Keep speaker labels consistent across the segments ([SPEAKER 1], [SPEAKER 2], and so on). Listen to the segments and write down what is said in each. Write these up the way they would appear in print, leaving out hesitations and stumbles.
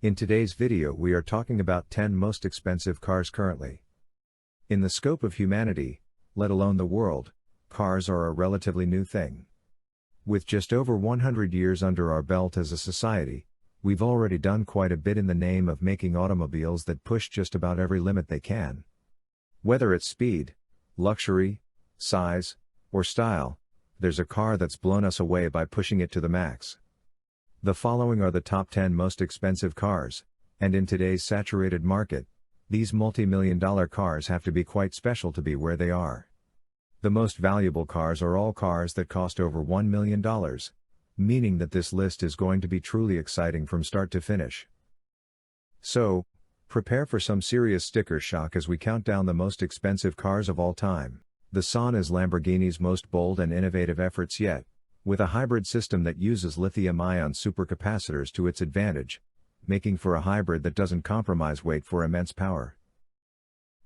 [SPEAKER 1] In today's video we are talking about 10 most expensive cars currently. In the scope of humanity, let alone the world, cars are a relatively new thing. With just over 100 years under our belt as a society, we've already done quite a bit in the name of making automobiles that push just about every limit they can. Whether it's speed, luxury, size, or style, there's a car that's blown us away by pushing it to the max. The following are the top 10 most expensive cars, and in today's saturated market, these multi-million-dollar cars have to be quite special to be where they are. The most valuable cars are all cars that cost over $1 million, meaning that this list is going to be truly exciting from start to finish. So, prepare for some serious sticker shock as we count down the most expensive cars of all time. The Sun is Lamborghini's most bold and innovative efforts yet, with a hybrid system that uses lithium-ion supercapacitors to its advantage, making for a hybrid that doesn't compromise weight for immense power.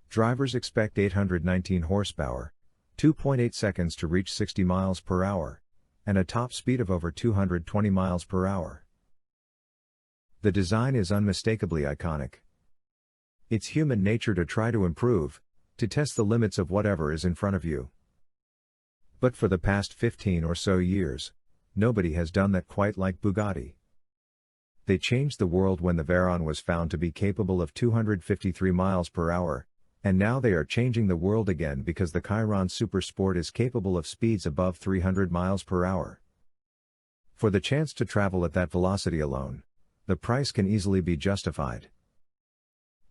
[SPEAKER 1] Drivers expect 819 horsepower, 2.8 seconds to reach 60 miles per hour, and a top speed of over 220 miles per hour. The design is unmistakably iconic. It's human nature to try to improve, to test the limits of whatever is in front of you. But for the past 15 or so years, nobody has done that quite like Bugatti. They changed the world when the Veyron was found to be capable of 253 miles per hour, and now they are changing the world again because the Chiron Super Sport is capable of speeds above 300 miles per hour. For the chance to travel at that velocity alone, the price can easily be justified.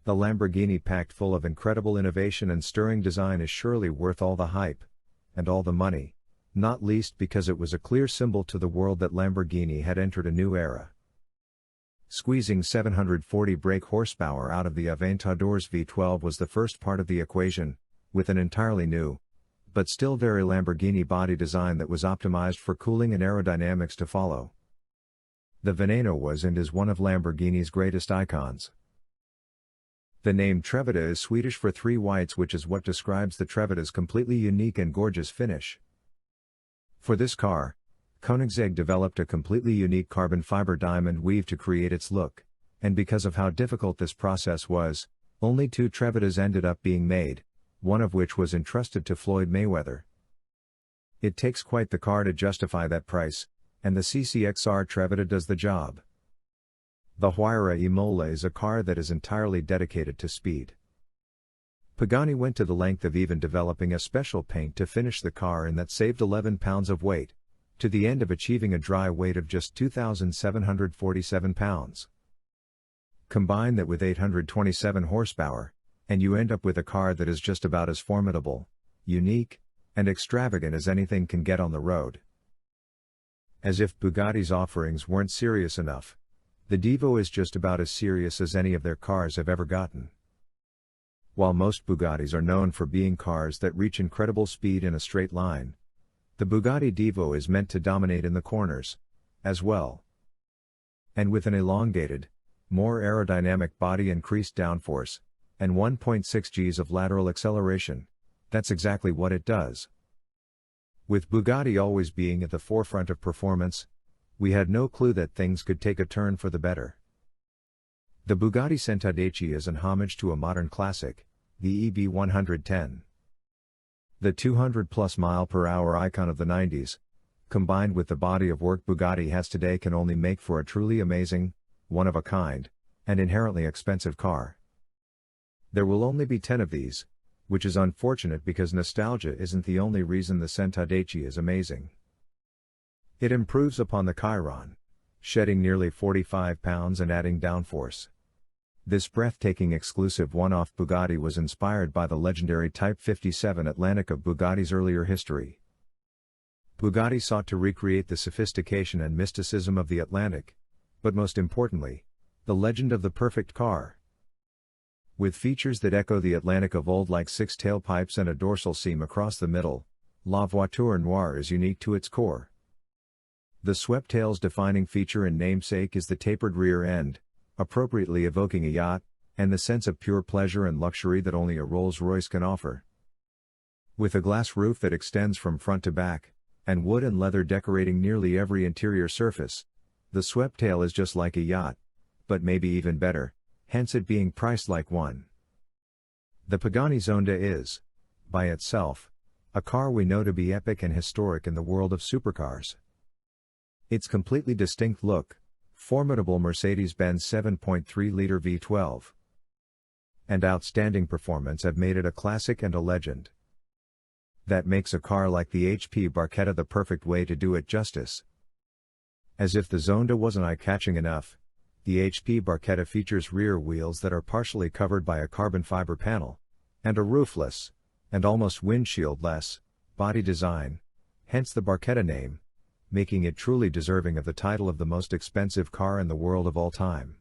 [SPEAKER 1] The Lamborghini packed full of incredible innovation and stirring design is surely worth all the hype, and all the money, not least because it was a clear symbol to the world that Lamborghini had entered a new era. Squeezing 740 brake horsepower out of the Aventador's V12 was the first part of the equation, with an entirely new, but still very Lamborghini body design that was optimized for cooling and aerodynamics to follow. The Veneno was and is one of Lamborghini's greatest icons. The name Trevita is Swedish for three whites, which is what describes the Trevita's completely unique and gorgeous finish. For this car, Koenigsegg developed a completely unique carbon fiber diamond weave to create its look, and because of how difficult this process was, only two Trevitas ended up being made, one of which was entrusted to Floyd Mayweather. It takes quite the car to justify that price, and the CCXR Trevita does the job. The Huayra Imola is a car that is entirely dedicated to speed. Pagani went to the length of even developing a special paint to finish the car in that saved 11 pounds of weight, to the end of achieving a dry weight of just 2,747 pounds. Combine that with 827 horsepower, and you end up with a car that is just about as formidable, unique, and extravagant as anything can get on the road. As if Bugatti's offerings weren't serious enough, the Divo is just about as serious as any of their cars have ever gotten. While most Bugattis are known for being cars that reach incredible speed in a straight line, the Bugatti Divo is meant to dominate in the corners, as well. And with an elongated, more aerodynamic body, increased downforce, and 1.6 Gs of lateral acceleration, that's exactly what it does. With Bugatti always being at the forefront of performance, we had no clue that things could take a turn for the better. The Bugatti Centodeci is an homage to a modern classic, the EB110. The 200-plus mile-per-hour icon of the 90s, combined with the body of work Bugatti has today, can only make for a truly amazing, one-of-a-kind, and inherently expensive car. There will only be 10 of these, which is unfortunate because nostalgia isn't the only reason the Centodeci is amazing. It improves upon the Chiron, shedding nearly 45 pounds and adding downforce. This breathtaking exclusive one-off Bugatti was inspired by the legendary Type 57 Atlantic of Bugatti's earlier history. Bugatti sought to recreate the sophistication and mysticism of the Atlantic, but most importantly, the legend of the perfect car. With features that echo the Atlantic of old, like 6 tailpipes and a dorsal seam across the middle, La Voiture Noire is unique to its core. The swept tail's defining feature and namesake is the tapered rear end, appropriately evoking a yacht, and the sense of pure pleasure and luxury that only a Rolls-Royce can offer. With a glass roof that extends from front to back, and wood and leather decorating nearly every interior surface, the swept tail is just like a yacht, but maybe even better, hence it being priced like one. The Pagani Zonda is, by itself, a car we know to be epic and historic in the world of supercars. Its completely distinct look, formidable Mercedes-Benz 7.3-liter V12, and outstanding performance have made it a classic and a legend. That makes a car like the HP Barchetta the perfect way to do it justice. As if the Zonda wasn't eye-catching enough, the HP Barchetta features rear wheels that are partially covered by a carbon fiber panel, and a roofless, and almost windshield-less, body design, hence the Barchetta name, making it truly deserving of the title of the most expensive car in the world of all time.